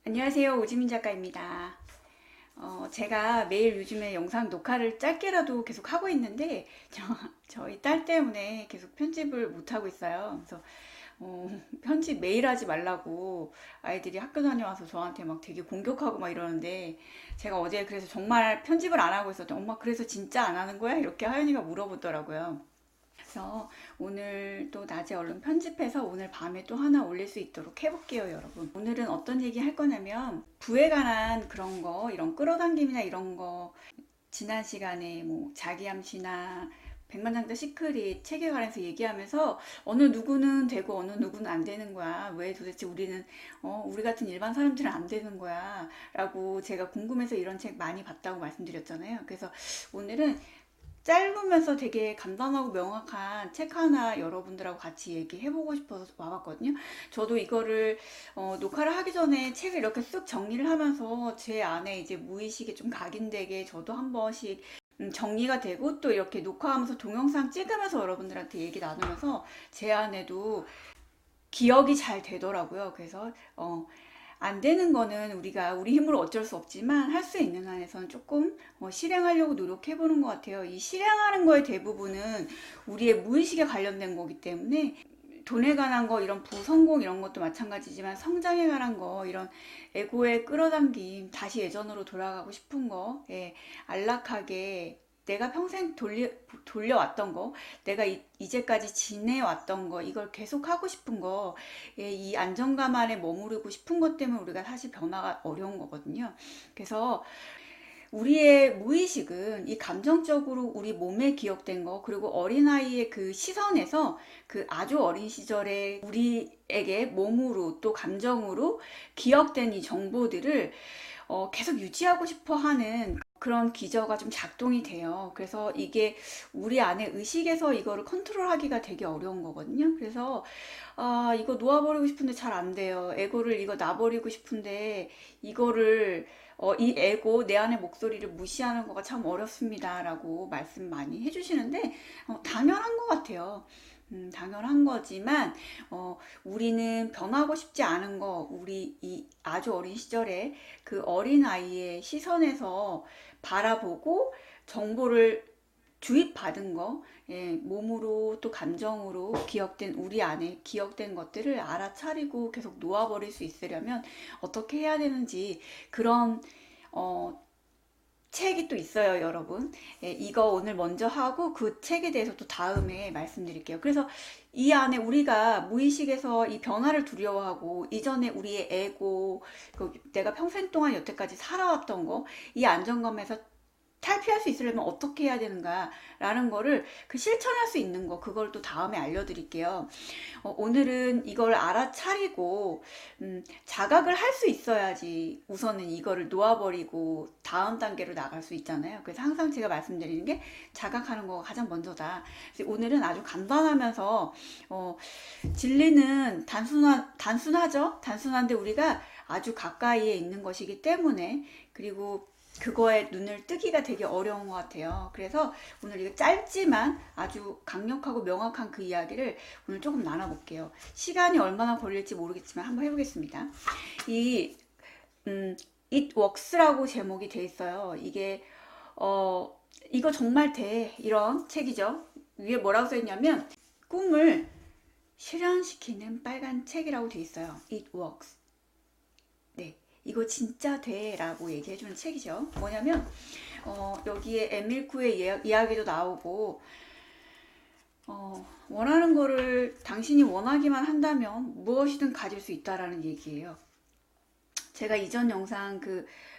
안녕하세요. 오지민 작가입니다. 제가 매일 요즘에 영상 녹화를 짧게라도 계속 하고 있는데, 저희 딸 때문에 계속 편집을 못 하고 있어요. 그래서, 편집 매일 하지 말라고 아이들이 학교 다녀와서 저한테 막 되게 공격하고 막 이러는데, 제가 어제 그래서 정말 편집을 안 하고 있었더니, 엄마, 그래서 진짜 안 하는 거야? 이렇게 하연이가 물어보더라고요. 그래서 오늘 또 낮에 얼른 편집해서 오늘 밤에 또 하나 올릴 수 있도록 해볼게요, 여러분. 오늘은 어떤 얘기 할 거냐면 부에 관한 그런 거, 이런 끌어당김이나 이런 거 지난 시간에 뭐 자기암시나 백만장자 시크릿 책에 관해서 얘기하면서 어느 누구는 되고 어느 누구는 안 되는 거야. 왜 도대체 우리는 우리 같은 일반 사람들은 안 되는 거야. 라고 제가 궁금해서 이런 책 많이 봤다고 말씀드렸잖아요. 그래서 오늘은 짧으면서 되게 간단하고 명확한 책 하나 여러분들하고 같이 얘기해보고 싶어서 와봤거든요. 저도 이거를 녹화를 하기 전에 책을 이렇게 쓱 정리를 하면서 제 안에 이제 무의식에 좀 각인되게 저도 한 번씩 정리가 되고 또 이렇게 녹화하면서 동영상 찍으면서 여러분들한테 얘기 나누면서 제 안에도 기억이 잘 되더라고요. 그래서 안 되는 거는 우리가 우리 힘으로 어쩔 수 없지만 할 수 있는 한에서는 조금 실행하려고 노력해 보는 것 같아요. 이 실행하는 거의 대부분은 우리의 무의식에 관련된 거기 때문에 돈에 관한 거, 이런 부성공 이런 것도 마찬가지지만 성장에 관한 거, 이런 에고의 끌어당김, 다시 예전으로 돌아가고 싶은 거, 예, 안락하게 내가 평생 돌려왔던 거, 내가 이제까지 지내왔던 거, 이걸 계속 하고 싶은 거, 예, 이 안정감 안에 머무르고 싶은 것 때문에 우리가 사실 변화가 어려운 거거든요. 그래서 우리의 무의식은 이 감정적으로 우리 몸에 기억된 거, 그리고 어린아이의 그 시선에서 그 아주 어린 시절에 우리에게 몸으로 또 감정으로 기억된 이 정보들을 계속 유지하고 싶어 하는 그런 기저가 좀 작동이 돼요. 그래서 이게 우리 안에 의식에서 이거를 컨트롤하기가 되게 어려운 거거든요. 그래서 이거 놓아버리고 싶은데 잘 안 돼요. 에고를 이거 놔버리고 싶은데 이거를 이 에고 내 안의 목소리를 무시하는 거가 참 어렵습니다라고 말씀 많이 해주시는데 당연한 것 같아요. 당연한 거지만 우리는 변하고 싶지 않은 거, 우리 이 아주 어린 시절에 그 어린 아이의 시선에서 바라보고 정보를 주입받은 거, 예, 몸으로 또 감정으로 기억된 우리 안에 기억된 것들을 알아차리고 계속 놓아버릴 수 있으려면 어떻게 해야 되는지 그런 어, 책이 또 있어요, 여러분. 예, 이거 오늘 먼저 하고 그 책에 대해서 또 다음에 말씀드릴게요. 그래서 이 안에 우리가 무의식에서 이 변화를 두려워하고 이전에 우리의 에고, 내가 평생 동안 여태까지 살아왔던 거, 이 안정감에서 탈피할 수 있으려면 어떻게 해야 되는가라는 거를 그 실천할 수 있는 거, 그걸 또 다음에 알려드릴게요. 오늘은 이걸 알아차리고 자각을 할 수 있어야지 우선은 이거를 놓아버리고 다음 단계로 나갈 수 있잖아요. 그래서 항상 제가 말씀드리는 게 자각하는 거가 가장 먼저다. 그래서 오늘은 아주 간단하면서 진리는 단순하죠. 단순한데 우리가 아주 가까이에 있는 것이기 때문에, 그리고 그거에 눈을 뜨기가 되게 어려운 것 같아요. 그래서 오늘 이거 짧지만 아주 강력하고 명확한 그 이야기를 오늘 조금 나눠볼게요. 시간이 얼마나 걸릴지 모르겠지만 한번 해보겠습니다. 이 It Works라고 제목이 돼 있어요. 이게 이거 정말 돼, 이런 책이죠. 위에 뭐라고 써 있냐면 꿈을 실현시키는 빨간 책이라고 돼 있어요. It Works. 네, 이거 진짜 돼 라고 얘기해주는 책이죠. 뭐냐면 여기에 에밀쿠의 이야기도 나오고 원하는 거를 당신이 원하기만 한다면 무엇이든 가질 수 있다라는 얘기예요. 제가 이전 영상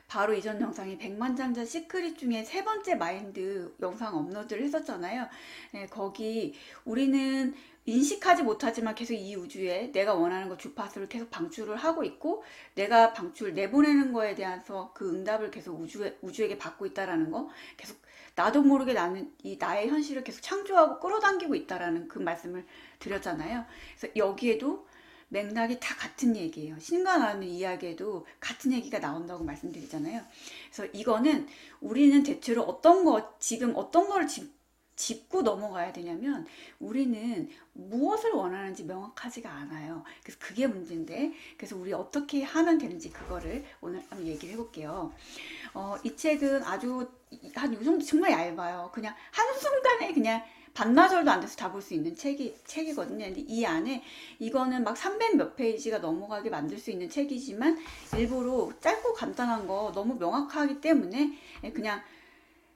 바로 이전 영상이 백만장자 시크릿 중에 세 번째 마인드 영상 업로드를 했었잖아요. 네, 거기 우리는 인식하지 못하지만 계속 이 우주에 내가 원하는 거 주파수를 계속 방출을 하고 있고, 내가 내보내는 거에 대해서 그 응답을 계속 우주에게 받고 있다라는 거, 계속 나도 모르게 나는 이 나의 현실을 계속 창조하고 끌어당기고 있다라는 그 말씀을 드렸잖아요. 그래서 여기에도 맥락이 다 같은 얘기예요. 신과 나누는 이야기에도 같은 얘기가 나온다고 말씀드리잖아요. 그래서 이거는 우리는 대체로 지금 어떤 거를 짚고 넘어가야 되냐면 우리는 무엇을 원하는지 명확하지가 않아요. 그래서 그게 문제인데, 그래서 우리 어떻게 하면 되는지 그거를 오늘 한번 얘기를 해볼게요. 이 책은 아주 한 요 정도 정말 얇아요. 그냥 한순간에 그냥 반나절도 안 돼서 다 볼 수 있는 책이거든요. 근데 이 안에 이거는 막 300 몇 페이지가 넘어가게 만들 수 있는 책이지만 일부러 짧고 간단한 거 너무 명확하기 때문에 그냥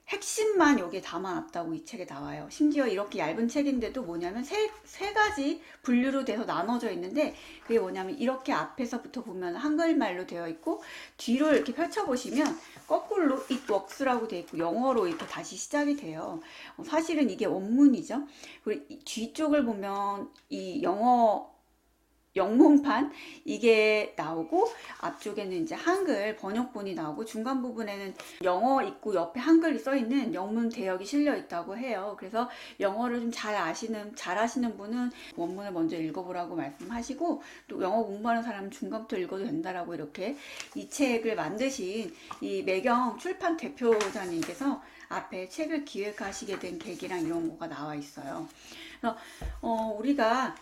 핵심만 여기에 담아놨다고 이 책에 나와요. 심지어 이렇게 얇은 책인데도 뭐냐면 세 가지 분류로 돼서 나눠져 있는데, 그게 뭐냐면 이렇게 앞에서부터 보면 한글말로 되어 있고, 뒤로 이렇게 펼쳐보시면 거꾸로 it works라고 되어 있고 영어로 이렇게 다시 시작이 돼요. 사실은 이게 원문이죠. 그리고 이 뒤쪽을 보면 이 영문판 이게 나오고, 앞쪽에는 이제 한글 번역본이 나오고, 중간 부분에는 영어 있고 옆에 한글이 써 있는 영문 대역이 실려 있다고 해요. 그래서 영어를 좀 잘 아시는 분은 원문을 먼저 읽어보라고 말씀하시고, 또 영어 공부하는 사람은 중간부터 읽어도 된다라고 이렇게 이 책을 만드신 이 매경 출판 대표자님께서 앞에 책을 기획하시게 된 계기랑 이런 거가 나와 있어요. 그래서 우리가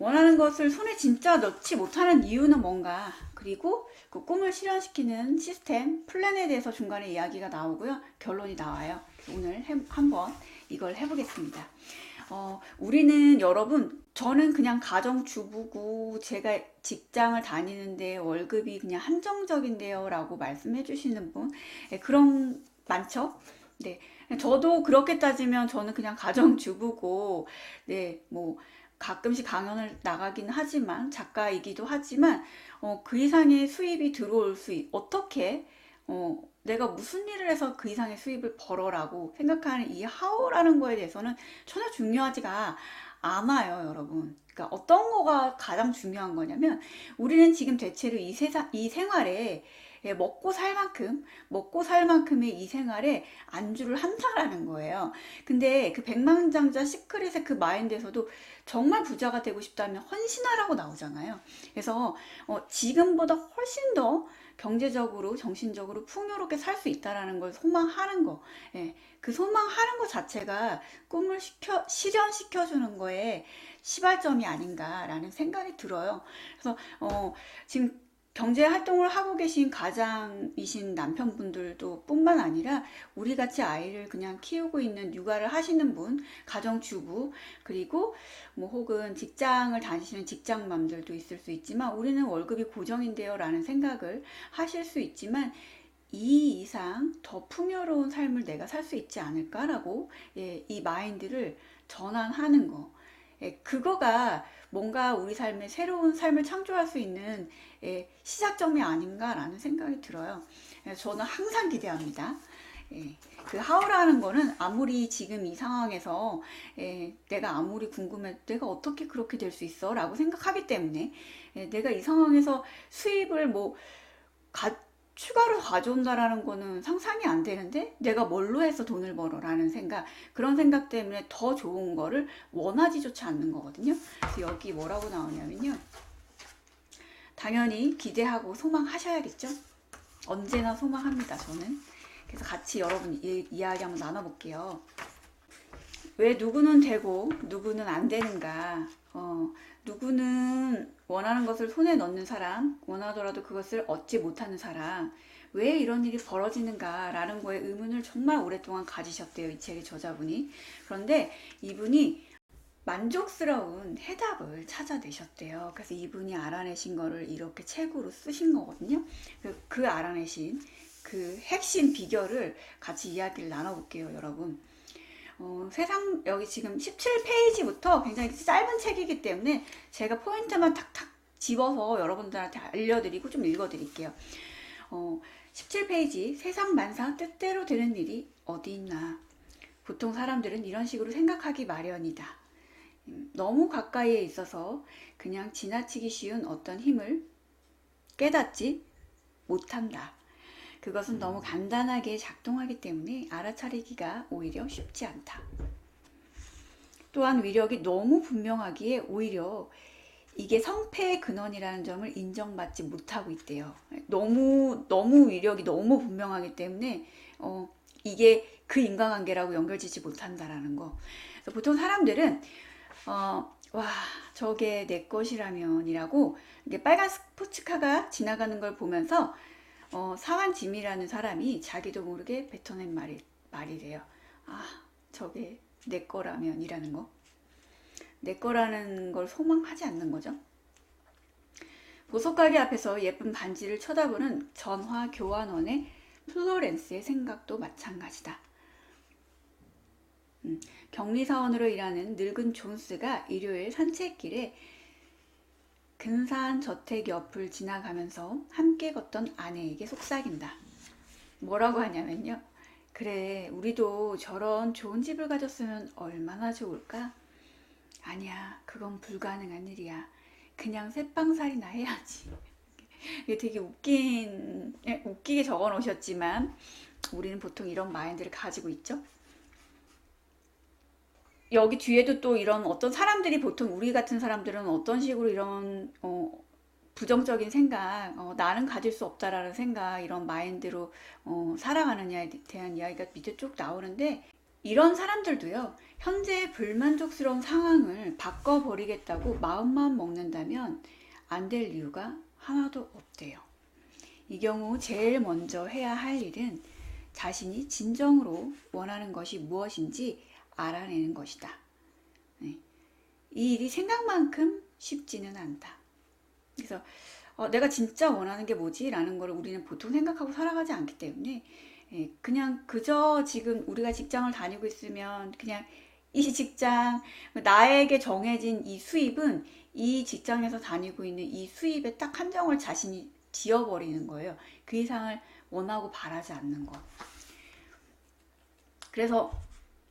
원하는 것을 손에 진짜 넣지 못하는 이유는 뭔가, 그리고 그 꿈을 실현시키는 시스템, 플랜에 대해서 중간에 이야기가 나오고요. 결론이 나와요. 오늘 한번 이걸 해보겠습니다. 우리는 여러분, 저는 그냥 가정주부고 제가 직장을 다니는데 월급이 그냥 한정적인데요 라고 말씀해 주시는 분, 그런 많죠? 네. 저도 그렇게 따지면 저는 그냥 가정주부고, 네, 뭐, 가끔씩 강연을 나가긴 하지만, 작가이기도 하지만, 그 이상의 수입이 들어올 어떻게, 내가 무슨 일을 해서 그 이상의 수입을 벌어라고 생각하는 이 하우라는 거에 대해서는 전혀 중요하지가 않아요, 여러분. 그러니까 어떤 거가 가장 중요한 거냐면, 우리는 지금 대체로 이 생활에 먹고 살 만큼의 이 생활에 안주를 한다라는 거예요. 근데 그 백만장자 시크릿의 그 마인드에서도 정말 부자가 되고 싶다면 헌신하라고 나오잖아요. 그래서 지금보다 훨씬 더 경제적으로, 정신적으로 풍요롭게 살 수 있다라는 걸 소망하는 거. 예, 그 소망하는 것 자체가 꿈을 실현시켜주는 거에 시발점이 아닌가라는 생각이 들어요. 그래서 지금 경제 활동을 하고 계신 가장이신 남편분들도 뿐만 아니라 우리 같이 아이를 그냥 키우고 있는 육아를 하시는 분, 가정주부, 그리고 뭐 혹은 직장을 다니시는 직장맘들도 있을 수 있지만, 우리는 월급이 고정인데요 라는 생각을 하실 수 있지만, 이 이상 더 풍요로운 삶을 내가 살 수 있지 않을까라고, 이 마인드를 전환하는 거. 그거가 뭔가 우리 삶에 새로운 삶을 창조할 수 있는 시작점이 아닌가라는 생각이 들어요. 저는 항상 기대합니다. 그 하우라는 거는 아무리 지금 이 상황에서 내가 아무리 궁금해, 내가 어떻게 그렇게 될 수 있어? 라고 생각하기 때문에, 내가 이 상황에서 수입을 추가로 가져온다라는 거는 상상이 안 되는데, 내가 뭘로 해서 돈을 벌어라는 생각, 그런 생각 때문에 더 좋은 거를 원하지조차 않는 거거든요. 그래서 여기 뭐라고 나오냐면요, 당연히 기대하고 소망하셔야겠죠. 언제나 소망합니다, 저는. 그래서 같이 여러분 이야기 한번 나눠볼게요. 왜 누구는 되고 누구는 안 되는가? 누구는 원하는 것을 손에 넣는 사람, 원하더라도 그것을 얻지 못하는 사람, 왜 이런 일이 벌어지는가 라는 거에 의문을 정말 오랫동안 가지셨대요, 이 책의 저자분이. 그런데 이분이 만족스러운 해답을 찾아내셨대요. 그래서 이분이 알아내신 거를 이렇게 책으로 쓰신 거거든요. 그 알아내신 그 핵심 비결을 같이 이야기를 나눠볼게요, 여러분. 여기 지금 17페이지부터 굉장히 짧은 책이기 때문에 제가 포인트만 탁탁 집어서 여러분들한테 알려드리고 좀 읽어드릴게요. 17페이지, 세상 만사 뜻대로 되는 일이 어디 있나. 보통 사람들은 이런 식으로 생각하기 마련이다. 너무 가까이에 있어서 그냥 지나치기 쉬운 어떤 힘을 깨닫지 못한다. 그것은 너무 간단하게 작동하기 때문에 알아차리기가 오히려 쉽지 않다. 또한 위력이 너무 분명하기에 오히려 이게 성패의 근원이라는 점을 인정받지 못하고 있대요. 너무 위력이 너무 분명하기 때문에 이게 그 인과관계라고 연결짓지 못한다라는 거. 그래서 보통 사람들은 와, 저게 내 것이라면이라고 이게 빨간 스포츠카가 지나가는 걸 보면서 사완짐이라는 사람이 자기도 모르게 뱉어낸 말이래요. 아, 저게 내 거라면이라는 거. 내 거라는 걸 소망하지 않는 거죠. 보석가게 앞에서 예쁜 반지를 쳐다보는 전화 교환원의 플로렌스의 생각도 마찬가지다. 격리사원으로 일하는 늙은 존스가 일요일 산책길에 근사한 저택 옆을 지나가면서 함께 걷던 아내에게 속삭인다. 뭐라고 하냐면요. 그래, 우리도 저런 좋은 집을 가졌으면 얼마나 좋을까? 아니야, 그건 불가능한 일이야. 그냥 새빵살이나 해야지. 이게 되게 웃기게 적어 놓으셨지만, 우리는 보통 이런 마인드를 가지고 있죠. 여기 뒤에도 또 이런 어떤 사람들이 보통 우리 같은 사람들은 어떤 식으로 이런 부정적인 생각, 나는 가질 수 없다라는 생각, 이런 마인드로 살아가느냐에 대한 이야기가 밑에 쭉 나오는데, 이런 사람들도요, 현재의 불만족스러운 상황을 바꿔버리겠다고 마음만 먹는다면 안 될 이유가 하나도 없대요. 이 경우 제일 먼저 해야 할 일은 자신이 진정으로 원하는 것이 무엇인지 알아내는 것이다. 네. 이 일이 생각만큼 쉽지는 않다. 그래서 내가 진짜 원하는 게 뭐지? 라는 걸 우리는 보통 생각하고 살아가지 않기 때문에 그냥 그저 지금 우리가 직장을 다니고 있으면 그냥 이 직장, 나에게 정해진 이 수입은 이 직장에서 다니고 있는 이 수입에 딱 한정을 자신이 지어버리는 거예요. 그 이상을 원하고 바라지 않는 것. 그래서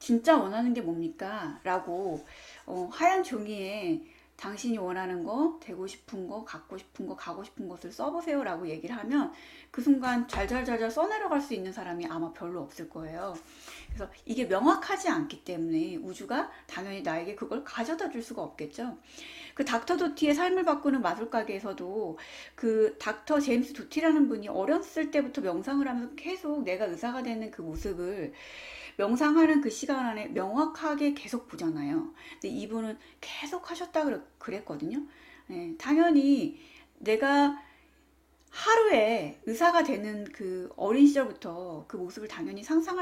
진짜 원하는 게 뭡니까? 라고 하얀 종이에 당신이 원하는 거, 되고 싶은 거, 갖고 싶은 거, 가고 싶은 것을 써보세요 라고 얘기를 하면 그 순간 잘잘잘잘 써내려갈 수 있는 사람이 아마 별로 없을 거예요. 그래서 이게 명확하지 않기 때문에 우주가 당연히 나에게 그걸 가져다 줄 수가 없겠죠. 그 닥터 도티의 삶을 바꾸는 마술가게에서도 그 닥터 제임스 도티라는 분이 어렸을 때부터 명상을 하면서 계속 내가 의사가 되는 그 모습을 명상하는 그 시간 안에 명확하게 계속 보잖아요. 근데 이분은 계속 하셨다 그랬거든요. 네, 당연히 내가 하루에 의사가 되는 그 어린 시절부터 그 모습을 당연히 상상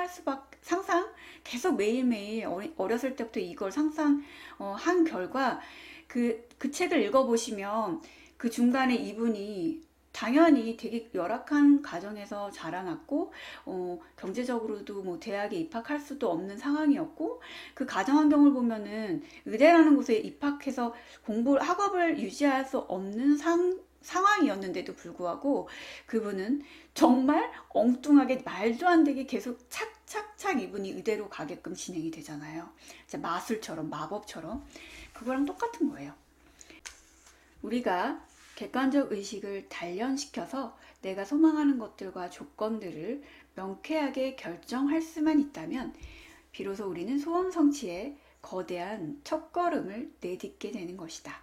계속 매일매일 어렸을 때부터 이걸 한 결과 그 책을 읽어보시면 그 중간에 이분이 당연히 되게 열악한 가정에서 자라났고 경제적으로도 뭐 대학에 입학할 수도 없는 상황이었고 그 가정 환경을 보면은 의대라는 곳에 입학해서 학업을 유지할 수 없는 상황이었는데도 불구하고 그분은 정말 엉뚱하게 말도 안 되게 계속 착착착 이분이 의대로 가게끔 진행이 되잖아요. 마술처럼 마법처럼 그거랑 똑같은 거예요. 우리가 객관적 의식을 단련시켜서 내가 소망하는 것들과 조건들을 명쾌하게 결정할 수만 있다면 비로소 우리는 소원 성취에 거대한 첫걸음을 내딛게 되는 것이다.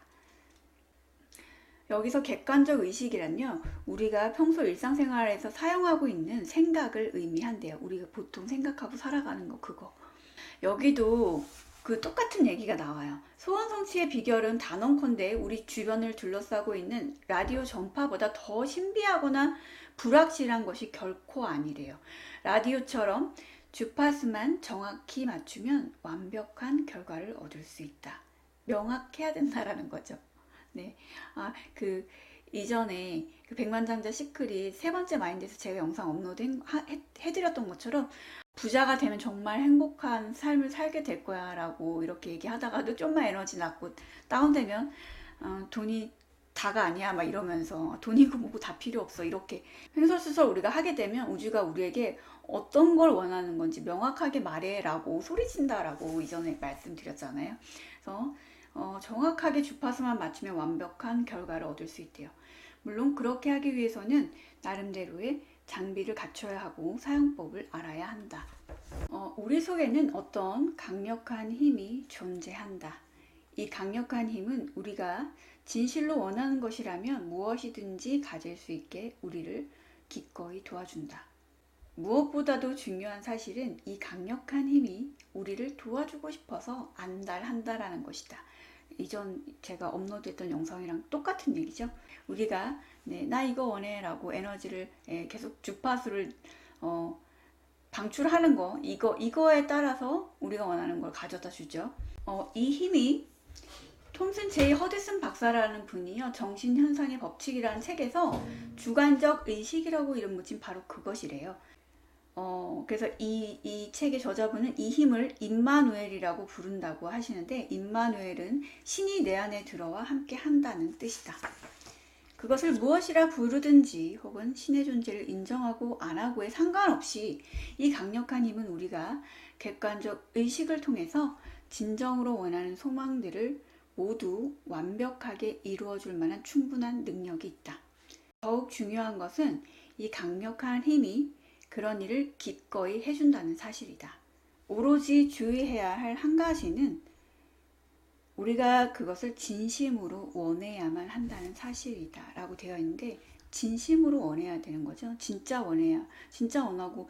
여기서 객관적 의식이란요, 우리가 평소 일상생활에서 사용하고 있는 생각을 의미한대요. 우리가 보통 생각하고 살아가는 거 그거. 여기도 그 똑같은 얘기가 나와요. 소원 성취의 비결은 단언컨대 우리 주변을 둘러싸고 있는 라디오 전파보다 더 신비하거나 불확실한 것이 결코 아니래요. 라디오처럼 주파수만 정확히 맞추면 완벽한 결과를 얻을 수 있다. 명확해야 된다라는 거죠. 네. 이전에 그 백만장자 시크릿 세 번째 마인드에서 제가 영상 업로드 해드렸던 것처럼 부자가 되면 정말 행복한 삶을 살게 될 거야 라고 이렇게 얘기하다가도 좀만 에너지 낳고 다운되면 돈이 다가 아니야 막 이러면서 돈이고 뭐고 다 필요 없어 이렇게 횡설수설 우리가 하게 되면 우주가 우리에게 어떤 걸 원하는 건지 명확하게 말해 라고 소리친다 라고 이전에 말씀드렸잖아요. 그래서 정확하게 주파수만 맞추면 완벽한 결과를 얻을 수 있대요. 물론 그렇게 하기 위해서는 나름대로의 장비를 갖춰야 하고 사용법을 알아야 한다. 우리 속에는 어떤 강력한 힘이 존재한다. 이 강력한 힘은 우리가 진실로 원하는 것이라면 무엇이든지 가질 수 있게 우리를 기꺼이 도와준다. 무엇보다도 중요한 사실은 이 강력한 힘이 우리를 도와주고 싶어서 안달한다라는 것이다. 이전 제가 업로드했던 영상이랑 똑같은 얘기죠. 우리가 나 이거 원해 라고 에너지를 계속 주파수를 방출하는 거, 이거에 따라서 우리가 원하는 걸 가져다 주죠. 이 힘이 톰슨 제이 허드슨 박사라는 분이요, 정신현상의 법칙이라는 책에서 주관적 의식이라고 이름 붙인 바로 그것이래요. 그래서 이 책의 저자분은 이 힘을 임마누엘이라고 부른다고 하시는데, 임마누엘은 신이 내 안에 들어와 함께 한다는 뜻이다. 그것을 무엇이라 부르든지 혹은 신의 존재를 인정하고 안 하고에 상관없이 이 강력한 힘은 우리가 객관적 의식을 통해서 진정으로 원하는 소망들을 모두 완벽하게 이루어줄 만한 충분한 능력이 있다. 더욱 중요한 것은 이 강력한 힘이 그런 일을 기꺼이 해준다는 사실이다. 오로지 주의해야 할 한 가지는 우리가 그것을 진심으로 원해야만 한다는 사실이다 라고 되어 있는데, 진심으로 원해야 되는 거죠. 진짜 원해야, 진짜 원하고,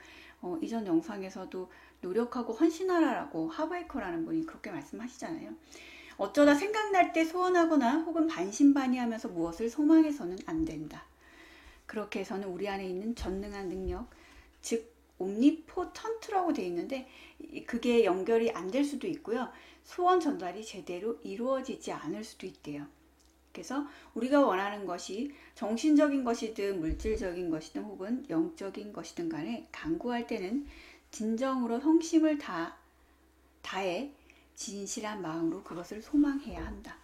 이전 영상에서도 노력하고 헌신하라라고 하베이커라는 분이 그렇게 말씀하시잖아요. 어쩌다 생각날 때 소원하거나 혹은 반신반의하면서 무엇을 소망해서는 안 된다. 그렇게 해서는 우리 안에 있는 전능한 능력, 즉 옴니포턴트라고 되어 있는데 그게 연결이 안 될 수도 있고요. 소원 전달이 제대로 이루어지지 않을 수도 있대요. 그래서 우리가 원하는 것이 정신적인 것이든 물질적인 것이든 혹은 영적인 것이든 간에 간구할 때는 진정으로 성심을 다해 진실한 마음으로 그것을 소망해야 한다.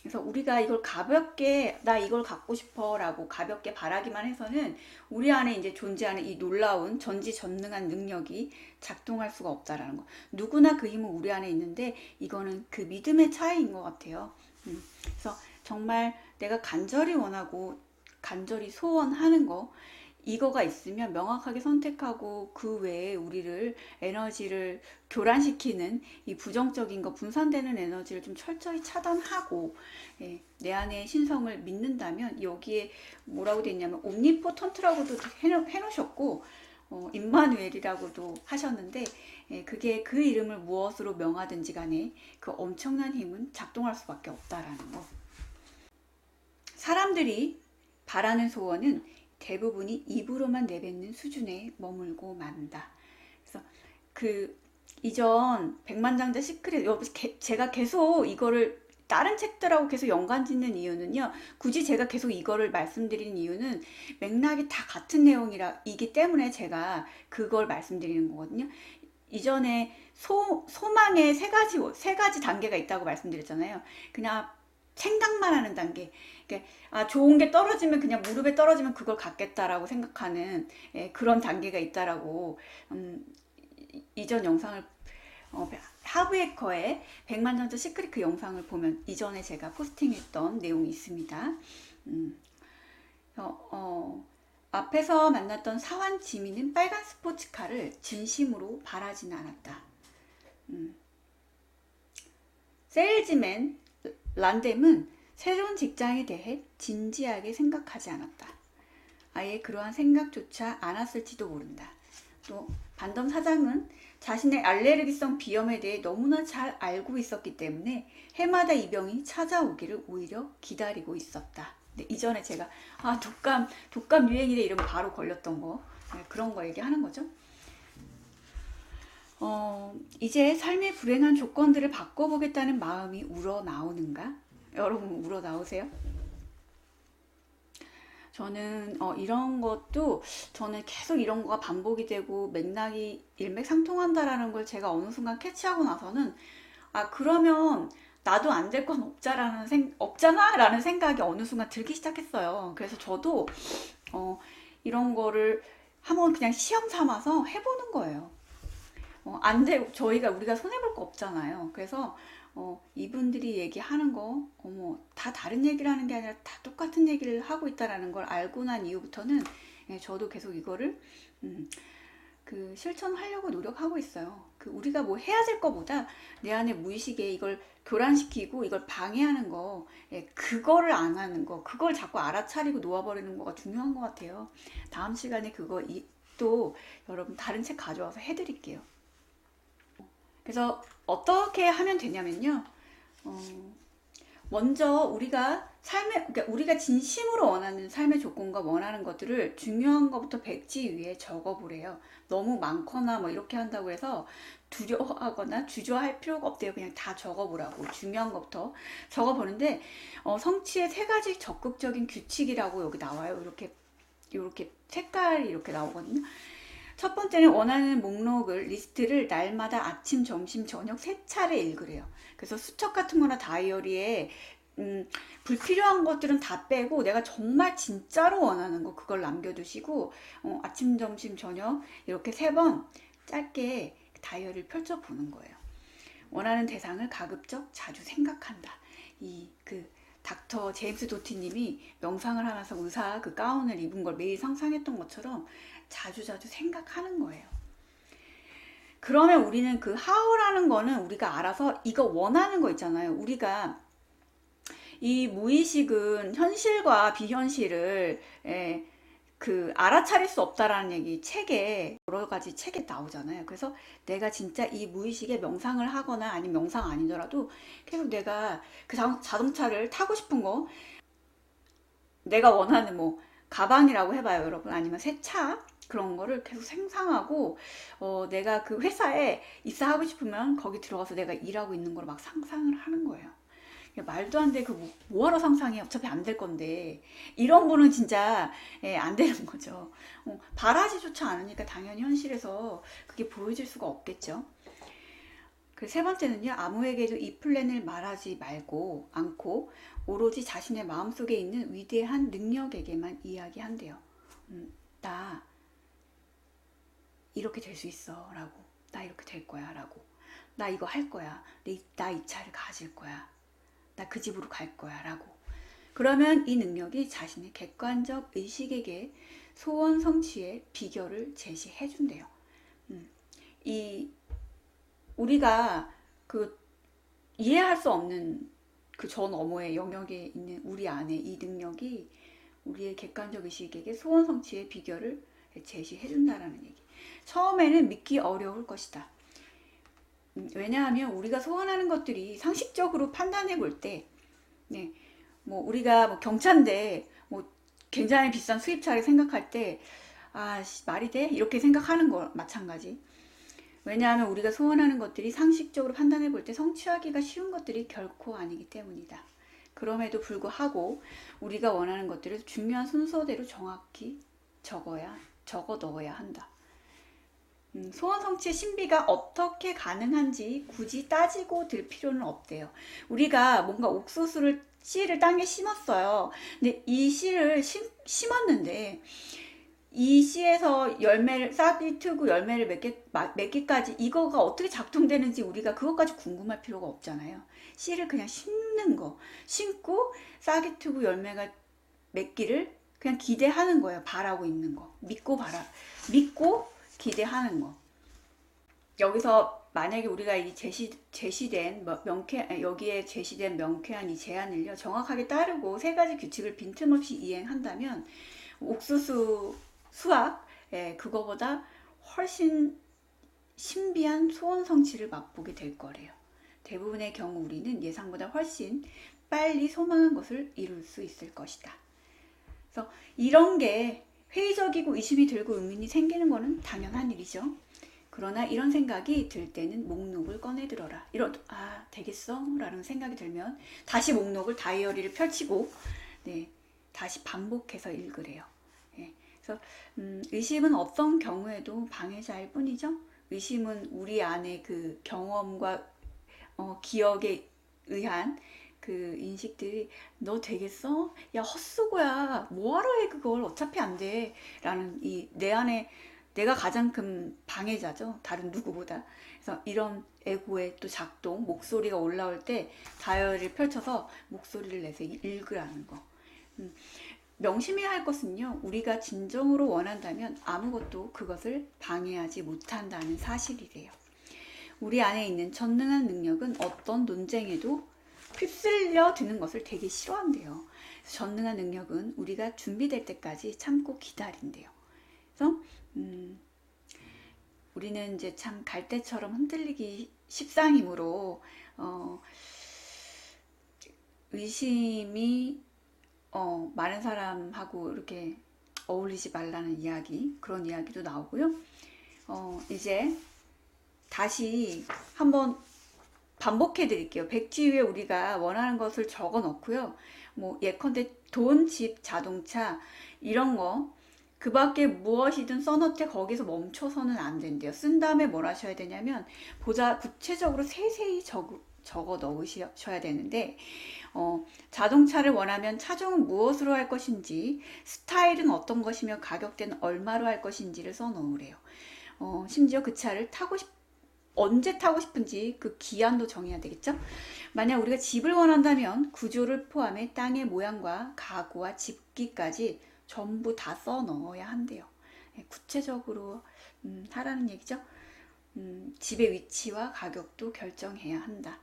그래서 우리가 이걸 가볍게 나 이걸 갖고 싶어 라고 가볍게 바라기만 해서는 우리 안에 이제 존재하는 이 놀라운 전지전능한 능력이 작동할 수가 없다라는 거. 누구나 그 힘은 우리 안에 있는데 이거는 그 믿음의 차이인 것 같아요. 그래서 정말 내가 간절히 원하고 간절히 소원하는 거, 이거가 있으면 명확하게 선택하고 그 외에 우리를 에너지를 교란시키는 이 부정적인 거, 분산되는 에너지를 좀 철저히 차단하고 내 안에 신성을 믿는다면, 여기에 뭐라고 되어 있냐면 옴니포턴트라고도 해놓으셨고 임마누엘이라고도 하셨는데, 그게 그 이름을 무엇으로 명하든지 간에 그 엄청난 힘은 작동할 수밖에 없다라는 거. 사람들이 바라는 소원은 대부분이 입으로만 내뱉는 수준에 머물고 만다. 그래서 그 이전 백만장자 시크릿, 제가 계속 이거를 다른 책들하고 계속 연관 짓는 이유는요, 굳이 제가 계속 이거를 말씀드리는 이유는 맥락이 다 같은 내용이기 때문에 제가 그걸 말씀드리는 거거든요. 이전에 소망의 세 가지 단계가 있다고 말씀드렸잖아요. 그냥 생각만 하는 단계. 그러니까 좋은 게 떨어지면 그냥 무릎에 떨어지면 그걸 갖겠다라고 생각하는 그런 단계가 있다라고 이전 영상을 하브에커의 백만장자 시크릿 그 영상을 보면 이전에 제가 포스팅했던 내용이 있습니다. 앞에서 만났던 사환 지민은 빨간 스포츠카를 진심으로 바라진 않았다. 세일즈맨 란뎀은 새로운 직장에 대해 진지하게 생각하지 않았다. 아예 그러한 생각조차 않았을지도 모른다. 또 반덤 사장은 자신의 알레르기성 비염에 대해 너무나 잘 알고 있었기 때문에 해마다 이 병이 찾아오기를 오히려 기다리고 있었다. 네, 이전에 제가 독감 유행이래 이러면 바로 걸렸던 거, 그런 거 얘기하는 거죠. 이제 삶의 불행한 조건들을 바꿔보겠다는 마음이 우러나오는가? 여러분 우러나오세요? 저는 이런 것도, 저는 계속 이런 거가 반복이 되고 맥락이 일맥상통한다라는 걸 제가 어느 순간 캐치하고 나서는 그러면 나도 안 될 건 없잖아 라는 생각이 어느 순간 들기 시작했어요. 그래서 저도 이런 거를 한번 그냥 시험 삼아서 해보는 거예요. 안 돼, 우리가 손해볼 거 없잖아요. 그래서 이분들이 얘기하는 거 다 다른 얘기를 하는 게 아니라 다 똑같은 얘기를 하고 있다라는 걸 알고 난 이후부터는 저도 계속 이거를 실천하려고 노력하고 있어요. 우리가 뭐 해야 될 거보다 내 안에 무의식에 이걸 교란시키고 이걸 방해하는 거, 그거를 안 하는 거, 그걸 자꾸 알아차리고 놓아버리는 거가 중요한 것 같아요. 다음 시간에 그거 책도 여러분 다른 책 가져와서 해드릴게요. 그래서 어떻게 하면 되냐면요. 먼저 우리가 그러니까 우리가 진심으로 원하는 삶의 조건과 원하는 것들을 중요한 것부터 백지 위에 적어보래요. 너무 많거나 뭐 이렇게 한다고 해서 두려워하거나 주저할 필요가 없대요. 그냥 다 적어보라고. 중요한 것부터 적어보는데 성취의 3가지 적극적인 규칙이라고 여기 나와요. 이렇게 색깔이 이렇게 나오거든요. 첫 번째는 원하는 목록을 리스트를 날마다 아침, 점심, 저녁 3차례 읽으래요. 그래서 수첩 같은 거나 다이어리에 불필요한 것들은 다 빼고 내가 정말 진짜로 원하는 거 그걸 남겨두시고 아침, 점심, 저녁 이렇게 3번 짧게 다이어리를 펼쳐보는 거예요. 원하는 대상을 가급적 자주 생각한다. 닥터 제임스 도티님이 명상을 하면서 의사 그 가운을 입은 걸 매일 상상했던 것처럼 자주자주 생각하는 거예요. 그러면 우리는 그 how라는 거는 우리가 알아서 이거 원하는 거 있잖아요. 우리가 이 무의식은 현실과 비현실을 알아차릴 수 없다라는 얘기 여러 가지 책에 나오잖아요. 그래서 내가 진짜 이 무의식에 명상을 하거나 아니면 명상 아니더라도 계속 내가 그 자동차를 타고 싶은 거 내가 원하는 뭐 가방이라고 해봐요 여러분, 아니면 새 차 그런 거를 계속 상상하고 내가 그 회사에 입사하고 싶으면 거기 들어가서 내가 일하고 있는 걸 막 상상을 하는 거예요. 말도 안 돼. 뭐하러 상상해. 어차피 안 될 건데. 이런 분은 진짜 안 되는 거죠. 바라지조차 않으니까 당연히 현실에서 그게 보여질 수가 없겠죠. 그 3번째는요. 아무에게도 이 플랜을 말하지 않고 오로지 자신의 마음속에 있는 위대한 능력에게만 이야기한대요. 나 이렇게 될 수 있어 라고. 나 이렇게 될 거야 라고. 나 이거 할 거야. 나 이 차를 가질 거야. 나 그 집으로 갈 거야 라고. 그러면 이 능력이 자신의 객관적 의식에게 소원 성취의 비결을 제시해 준대요. 우리가 이해할 수 없는 그 저 너머의 영역에 있는 우리 안에 이 능력이 우리의 객관적 의식에게 소원 성취의 비결을 제시해 준다라는 얘기. 처음에는 믿기 어려울 것이다. 왜냐하면 우리가 소원하는 것들이 상식적으로 판단해 볼 때, 뭐 우리가 뭐 경차인데 뭐 굉장히 비싼 수입차를 생각할 때, 말이 돼? 이렇게 생각하는 거 마찬가지. 왜냐하면 우리가 소원하는 것들이 상식적으로 판단해 볼 때 성취하기가 쉬운 것들이 결코 아니기 때문이다. 그럼에도 불구하고 우리가 원하는 것들을 중요한 순서대로 정확히 적어 넣어야 한다. 소원 성취의 신비가 어떻게 가능한지 굳이 따지고 들 필요는 없대요. 우리가 뭔가 씨를 땅에 심었어요. 근데 이 씨를 심었는데 이 씨에서 싹이 트고 열매를 맺기까지 이거가 어떻게 작동되는지 우리가 그것까지 궁금할 필요가 없잖아요. 씨를 그냥 심고 싹이 트고 열매가 맺기를 그냥 기대하는 거예요. 바라고 있는 거. 믿고 기대하는 거. 여기서 만약에 우리가 이 제시된 여기에 제시된 명쾌한 이 제안을요 정확하게 따르고 3가지 규칙을 빈틈없이 이행한다면 옥수수 수학 그거보다 훨씬 신비한 소원 성취를 맛보게 될 거래요. 대부분의 경우 우리는 예상보다 훨씬 빨리 소망한 것을 이룰 수 있을 것이다. 그래서 이런 게 회의적이고 의심이 들고 의문이 생기는 거는 당연한 일이죠. 그러나 이런 생각이 들 때는 목록을 꺼내 들어라. 되겠어? 라는 생각이 들면 다시 목록을 다이어리를 펼치고 다시 반복해서 읽으래요. 그래서 의심은 어떤 경우에도 방해자일 뿐이죠. 의심은 우리 안에 그 경험과 기억에 의한 그 인식들이 너 되겠어? 야 헛수고야. 뭐하러 해 그걸. 어차피 안 돼. 라는 내 안에 내가 가장 큰 방해자죠. 다른 누구보다. 그래서 이런 에고의 또 작동, 목소리가 올라올 때 다이어리를 펼쳐서 목소리를 내서 읽으라는 거. 명심해야 할 것은요. 우리가 진정으로 원한다면 아무것도 그것을 방해하지 못한다는 사실이래요. 우리 안에 있는 전능한 능력은 어떤 논쟁에도 휩쓸려 드는 것을 되게 싫어한대요. 전능한 능력은 우리가 준비될 때까지 참고 기다린대요. 그래서 우리는 이제 참 갈대처럼 흔들리기 십상이므로 의심이 많은 사람하고 이렇게 어울리지 말라는 이야기, 그런 이야기도 나오고요. 이제 다시 한번 반복해 드릴게요. 백지 위에 우리가 원하는 것을 적어 놓고요. 뭐 예컨대 돈, 집, 자동차 이런 거 그 밖에 무엇이든 써놓되 거기서 멈춰서는 안 된대요. 쓴 다음에 뭘 하셔야 되냐면 보다 구체적으로 세세히 적어 넣으셔야 되는데 자동차를 원하면 차종은 무엇으로 할 것인지, 스타일은 어떤 것이며 가격대는 얼마로 할 것인지를 써 놓으래요. 심지어 그 차를 언제 타고 싶은지 그 기한도 정해야 되겠죠? 만약 우리가 집을 원한다면 구조를 포함해 땅의 모양과 가구와 집기까지 전부 다 써 넣어야 한대요. 구체적으로 하라는 얘기죠. 집의 위치와 가격도 결정해야 한다.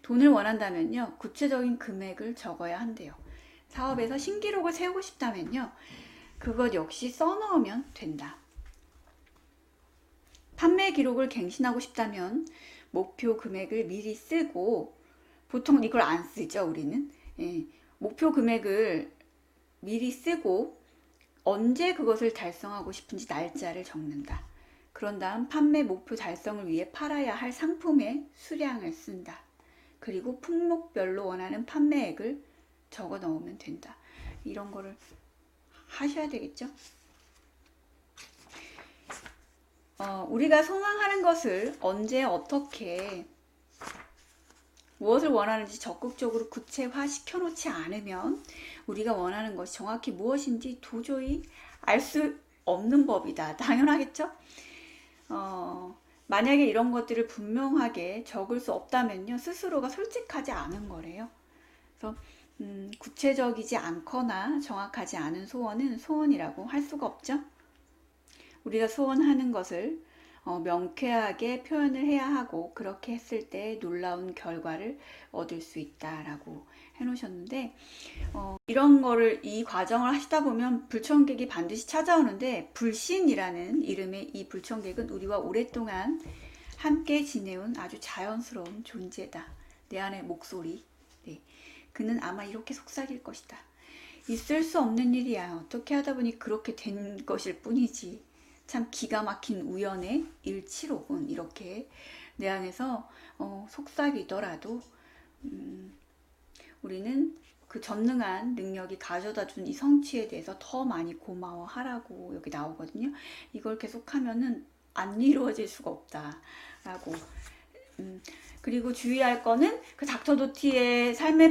돈을 원한다면요, 구체적인 금액을 적어야 한대요. 사업에서 신기록을 세우고 싶다면요, 그것 역시 써 넣으면 된다. 판매 기록을 갱신하고 싶다면 목표 금액을 미리 쓰고, 보통 이걸 안 쓰죠, 우리는. 목표 금액을 미리 쓰고 언제 그것을 달성하고 싶은지 날짜를 적는다. 그런 다음 판매 목표 달성을 위해 팔아야 할 상품의 수량을 쓴다. 그리고 품목별로 원하는 판매액을 적어 넣으면 된다. 이런 거를 하셔야 되겠죠? 우리가 소망하는 것을 언제 어떻게 무엇을 원하는지 적극적으로 구체화 시켜놓지 않으면 우리가 원하는 것이 정확히 무엇인지 도저히 알 수 없는 법이다. 당연하겠죠? 만약에 이런 것들을 분명하게 적을 수 없다면요, 스스로가 솔직하지 않은 거래요. 그래서 구체적이지 않거나 정확하지 않은 소원은 소원이라고 할 수가 없죠. 우리가 소원하는 것을 명쾌하게 표현을 해야 하고, 그렇게 했을 때 놀라운 결과를 얻을 수 있다라고 해놓으셨는데, 이런 거를, 이 과정을 하시다 보면 불청객이 반드시 찾아오는데, 불신이라는 이름의 이 불청객은 우리와 오랫동안 함께 지내온 아주 자연스러운 존재다. 내 안의 목소리. 네. 그는 아마 이렇게 속삭일 것이다. 있을 수 없는 일이야. 어떻게 하다 보니 그렇게 된 것일 뿐이지. 참 기가 막힌 우연의 일치로군. 이렇게 내 안에서 속삭이더라도 우리는 그 전능한 능력이 가져다 준 이 성취에 대해서 더 많이 고마워하라고 여기 나오거든요. 이걸 계속하면은 안 이루어질 수가 없다라고. 그리고 주의할 거는 그 닥터 도티의 삶을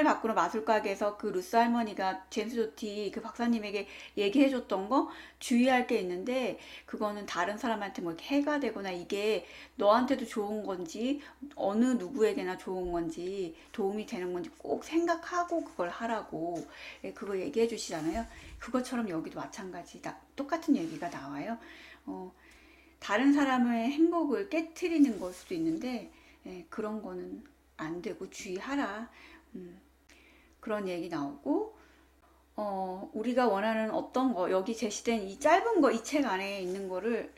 바꾸는 마술가게에서 그 루스 할머니가 제임스 도티 그 박사님에게 얘기해 줬던 거, 주의할 게 있는데, 그거는 다른 사람한테 뭐 해가 되거나 이게 너한테도 좋은 건지 어느 누구에게나 좋은 건지 도움이 되는 건지 꼭 생각하고 그걸 하라고 그거 얘기해 주시잖아요. 그것처럼 여기도 마찬가지, 똑같은 얘기가 나와요. 다른 사람의 행복을 깨트리는 걸 수도 있는데 그런 거는 안 되고 주의하라. 그런 얘기 나오고, 우리가 원하는 어떤 거, 여기 제시된 이 짧은 거, 이 책 안에 있는 거를,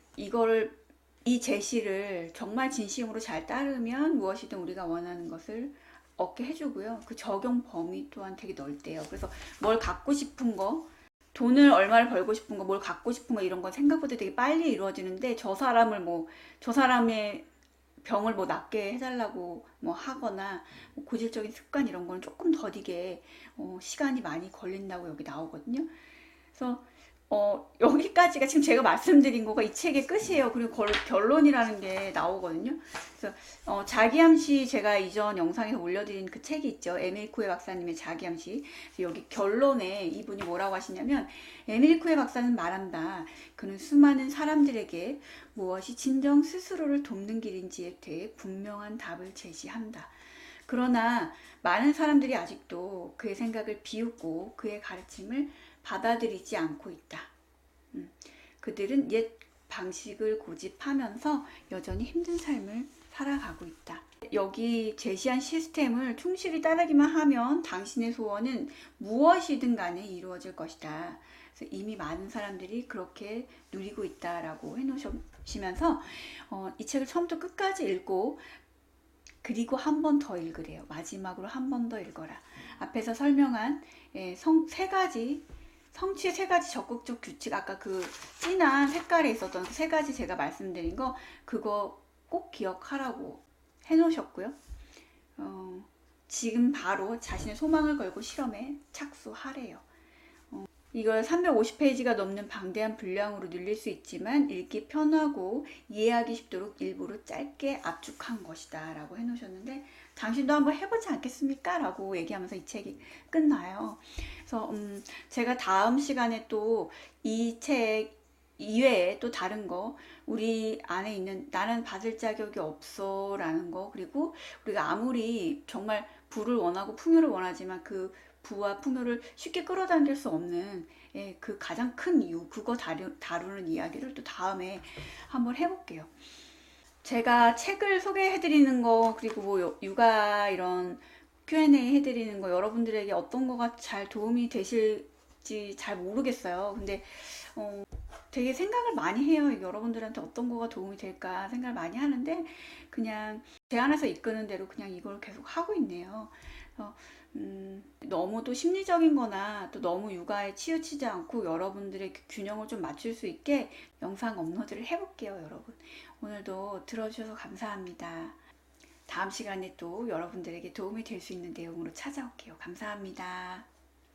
이 제시를 정말 진심으로 잘 따르면 무엇이든 우리가 원하는 것을 얻게 해주고요. 그 적용 범위 또한 되게 넓대요. 그래서 뭘 갖고 싶은 거, 돈을 얼마를 벌고 싶은 거, 뭘 갖고 싶은 거, 이런 건 생각보다 되게 빨리 이루어지는데, 저 사람의 병을 뭐 낫게 해달라고 뭐 하거나 뭐 고질적인 습관 이런 거는 조금 더디게 시간이 많이 걸린다고 여기 나오거든요. 그래서 여기까지가 지금 제가 말씀드린 거가 이 책의 끝이에요. 그리고 결론이라는 게 나오거든요. 그래서 자기암시, 제가 이전 영상에서 올려드린 그 책이 있죠. 에밀 쿠에 박사님의 자기암시. 여기 결론에 이분이 뭐라고 하시냐면, 에밀 쿠에 박사는 말한다. 그는 수많은 사람들에게 무엇이 진정 스스로를 돕는 길인지에 대해 분명한 답을 제시한다. 그러나 많은 사람들이 아직도 그의 생각을 비웃고 그의 가르침을 받아들이지 않고 있다. 그들은 옛 방식을 고집하면서 여전히 힘든 삶을 살아가고 있다. 여기 제시한 시스템을 충실히 따르기만 하면 당신의 소원은 무엇이든 간에 이루어질 것이다. 그래서 이미 많은 사람들이 그렇게 누리고 있다라고 해놓으시면서 이 책을 처음부터 끝까지 읽고 그리고 한 번 더 읽으래요. 마지막으로 한 번 더 읽어라. 앞에서 설명한 세 가지 성취의 세 가지 적극적 규칙, 아까 그 진한 색깔에 있었던 세 가지 제가 말씀드린 거 그거 꼭 기억하라고 해놓으셨고요. 지금 바로 자신의 소망을 걸고 실험에 착수하래요. 이걸 350페이지가 넘는 방대한 분량으로 늘릴 수 있지만 읽기 편하고 이해하기 쉽도록 일부러 짧게 압축한 것이다 라고 해놓으셨는데, 당신도 한번 해보지 않겠습니까? 라고 얘기하면서 이 책이 끝나요. 그래서 제가 다음 시간에 또 이 책 이외에 또 다른 거, 우리 안에 있는 나는 받을 자격이 없어 라는 거, 그리고 우리가 아무리 정말 부를 원하고 풍요를 원하지만 그 부와 풍요를 쉽게 끌어당길 수 없는 그 가장 큰 이유, 그거 다루는 이야기를 또 다음에 한번 해볼게요. 제가 책을 소개해드리는 거, 그리고 뭐 육아 이런 Q&A 해드리는 거 여러분들에게 어떤 거가 잘 도움이 되실지 잘 모르겠어요. 근데 되게 생각을 많이 해요. 여러분들한테 어떤 거가 도움이 될까 생각을 많이 하는데 그냥 제 안에서 이끄는 대로 그냥 이걸 계속 하고 있네요. 그래서 너무 또 심리적인 거나 또 너무 육아에 치우치지 않고 여러분들의 균형을 좀 맞출 수 있게 영상 업로드를 해볼게요, 여러분. 오늘도 들어주셔서 감사합니다. 다음 시간에 또 여러분들에게 도움이 될 수 있는 내용으로 찾아올게요. 감사합니다.